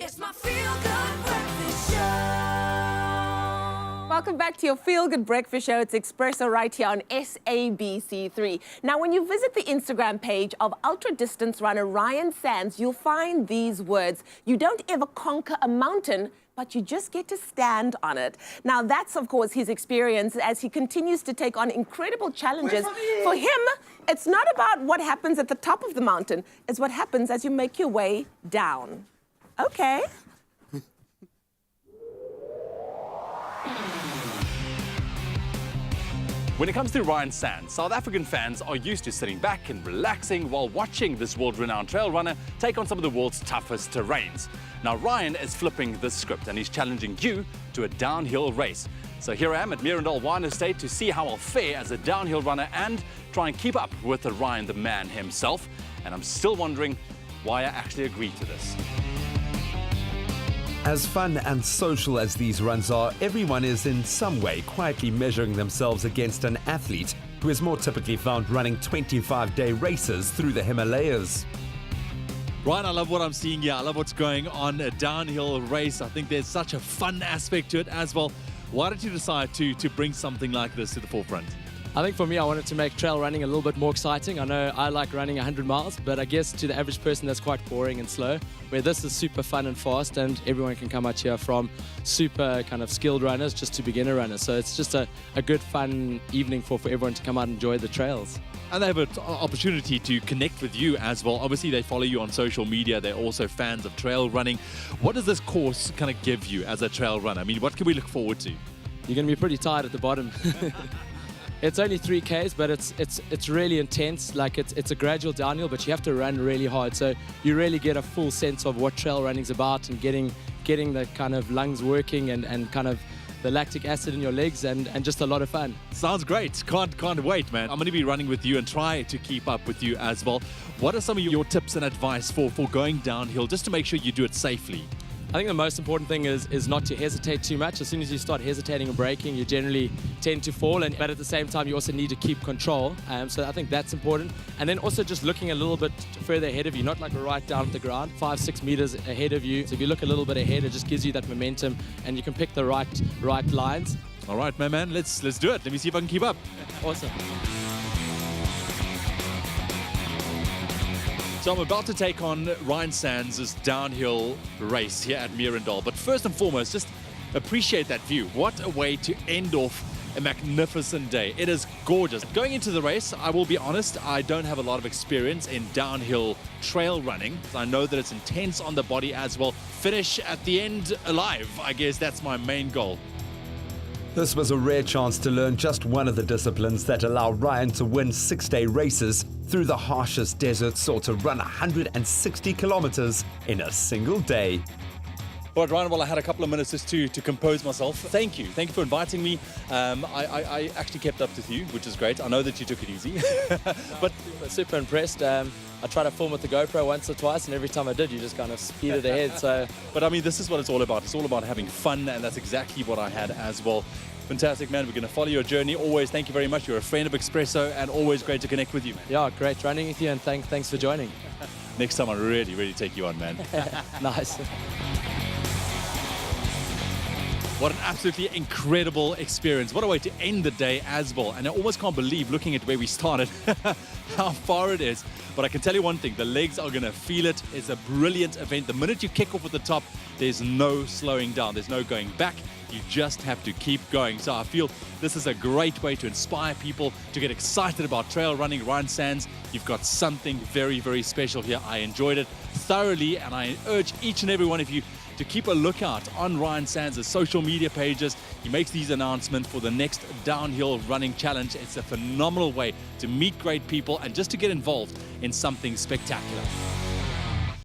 It's my feel-good breakfast show. Welcome back to your Feel Good Breakfast Show. It's Expresso right here on SABC3. Now, when you visit the Instagram page of ultra-distance runner Ryan Sands, you'll find these words. You don't ever conquer a mountain, but you just get to stand on it. Now, that's, of course, his experience as he continues to take on incredible challenges. For him, it's not about what happens at the top of the mountain. It's what happens as you make your way down. Okay. When it comes to Ryan Sands, South African fans are used to sitting back and relaxing while watching this world-renowned trail runner take on some of the world's toughest terrains. Now, Ryan is flipping the script and he's challenging you to a downhill race. So here I am at Mirandal Wine Estate to see how I'll fare as a downhill runner and try and keep up with the Ryan the man himself. And I'm still wondering why I actually agreed to this. As fun and social as these runs are, everyone is in some way quietly measuring themselves against an athlete who is more typically found running 25-day races through the Himalayas. Ryan, I love what I'm seeing here. I love what's going on, a downhill race. I think there's such a fun aspect to it as well. Why did you decide to bring something like this to the forefront? I think for me, I wanted to make trail running a little bit more exciting. I know I like running 100 miles, but I guess to the average person that's quite boring and slow, where this is super fun and fast and everyone can come out here from super kind of skilled runners just to beginner runners. So it's just a good fun evening for everyone to come out and enjoy the trails. And they have an opportunity to connect with you as well. Obviously, they follow you on social media. They're also fans of trail running. What does this course kind of give you as a trail runner? I mean, what can we look forward to? You're going to be pretty tired at the bottom. It's only 3Ks, but it's really intense. Like it's a gradual downhill, but you have to run really hard. So you really get a full sense of what trail running's about and getting the kind of lungs working and kind of the lactic acid in your legs and just a lot of fun. Sounds great. Can't wait, man. I'm going to be running with you and try to keep up with you as well. What are some of your tips and advice for going downhill just to make sure you do it safely? I think the most important thing is not to hesitate too much. As soon as you start hesitating and braking, you generally tend to fall. But at the same time, you also need to keep control. So I think that's important. And then also just looking a little bit further ahead of you, not like right down at the ground, 5-6 meters ahead of you. So if you look a little bit ahead, it just gives you that momentum and you can pick the right lines. All right, my man, let's do it. Let me see if I can keep up. Awesome. So I'm about to take on Ryan Sands' downhill race here at Mirandal. But first and foremost, just appreciate that view. What a way to end off a magnificent day. It is gorgeous. Going into the race, I will be honest, I don't have a lot of experience in downhill trail running. I know that it's intense on the body as well. Finish at the end alive, I guess that's my main goal. This was a rare chance to learn just one of the disciplines that allow Ryan to win 6-day races through the harshest deserts or to run 160 kilometers in a single day. All right, Ryan, well, I had a couple of minutes just to compose myself. Thank you for inviting me. I actually kept up with you, which is great. I know that you took it easy. But super impressed. I tried to film with the GoPro once or twice, and every time I did, you just kind of speeded ahead. So, but I mean, this is what it's all about. It's all about having fun, and that's exactly what I had as well. Fantastic, man. We're going to follow your journey. Always, thank you very much. You're a friend of Expresso, and always great to connect with you, man. Yeah, great running with you, and thanks for joining. Next time, I'll really take you on, man. Nice. What an absolutely incredible experience. What a way to end the day as well. And I almost can't believe, looking at where we started, how far it is. But I can tell you one thing, the legs are going to feel it. It's a brilliant event. The minute you kick off at the top, there's no slowing down. There's no going back. You just have to keep going. So I feel this is a great way to inspire people to get excited about trail running. Ryan Sands, you've got something very special here. I enjoyed it thoroughly, and I urge each and every one of you to keep a lookout on Ryan Sands' social media pages. He makes these announcements for the next downhill running challenge. It's a phenomenal way to meet great people and just to get involved in something spectacular.